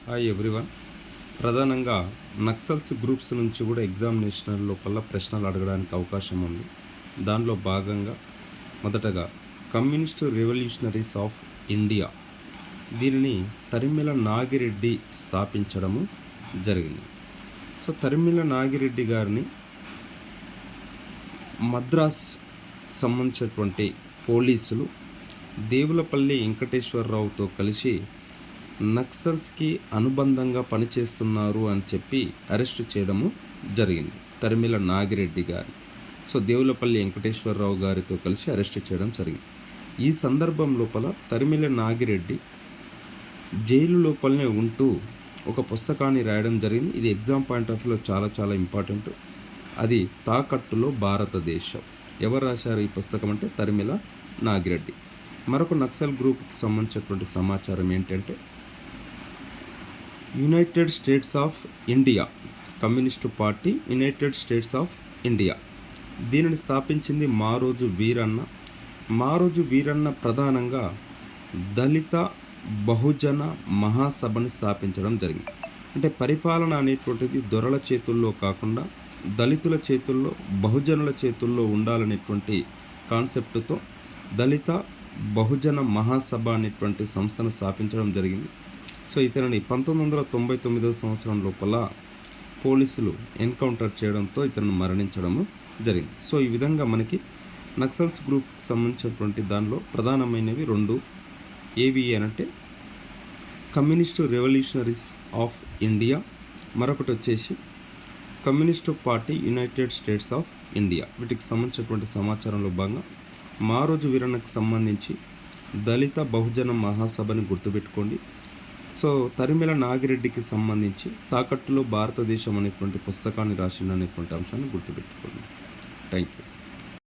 Hi everyone. ప్రధానంగా Naxals groups నుంచి కూడా ఎగ్జామినేషన్ లోపల ప్రశ్నలు అడగడానికి అవకాశం ఉంది. దానిలో భాగంగా మొదటగా కమ్యూనిస్ట్ రెవల్యూషనరీస్ ఆఫ్ ఇండియా, దీనిని తరిమెల నాగిరెడ్డి స్థాపించడము జరిగింది. సో తరిమెల నాగిరెడ్డి గారిని మద్రాస్ సంబంధించినటువంటి పోలీసులు దేవులపల్లి వెంకటేశ్వరరావుతో కలిసి నక్సల్స్కి అనుబంధంగా పనిచేస్తున్నారు అని చెప్పి అరెస్టు చేయడము జరిగింది తరిమెల నాగిరెడ్డి గారి. సో దేవులపల్లి వెంకటేశ్వరరావు గారితో కలిసి అరెస్టు చేయడం జరిగింది. ఈ సందర్భం లోపల తరిమెల నాగిరెడ్డి జైలు లోపలనే ఉంటూ ఒక పుస్తకాన్ని రాయడం జరిగింది. ఇది ఎగ్జామ్ పాయింట్ ఆఫ్ వ్యూలో చాలా చాలా ఇంపార్టెంట్. అది తాకట్టులో భారతదేశం. ఎవరు రాశారు ఈ పుస్తకం అంటే తరిమెల నాగిరెడ్డి. మరొక నక్సల్ గ్రూప్కి సంబంధించినటువంటి సమాచారం ఏంటంటే United states of India, communist party United states of India, దీనిని స్థాపించింది మారోజు వీరన్న. మారోజు వీరన్న ప్రధానంగా దళిత బహుజన మహాసభని స్థాపించడం జరిగింది. అంటే పరిపాలన అనేటువంటిది దొరల చేతుల్లో కాకుండా దళితుల చేతుల్లో, బహుజనుల చేతుల్లో ఉండాలనేటువంటి కాన్సెప్టుతో దళిత బహుజన మహాసభ అనేటువంటి సంస్థను స్థాపించడం జరిగింది. సో ఇతనిని 1999 సంవత్సరం లోపల పోలీసులు ఎన్కౌంటర్ చేయడంతో ఇతను మరణించడము జరిగింది. సో ఈ విధంగా మనకి నక్సల్స్ గ్రూప్కి సంబంధించినటువంటి దానిలో ప్రధానమైనవి రెండు ఏవి అంటే కమ్యూనిస్టు రెవల్యూషనరీస్ ఆఫ్ ఇండియా, మరొకటి వచ్చేసి communist party United states of India. వీటికి సంబంధించినటువంటి సమాచారంలో భాగంగా మారోజు వీరన్నకు సంబంధించి దళిత బహుజన మహాసభని గుర్తుపెట్టుకోండి. సో తరిమెల నాగిరెడ్డికి సంబంధించి తాకట్టులో భారతదేశం అనేటువంటి పుస్తకాన్ని రాసిందనేటువంటి అంశాన్ని గుర్తుపెట్టుకోండి. Thank you.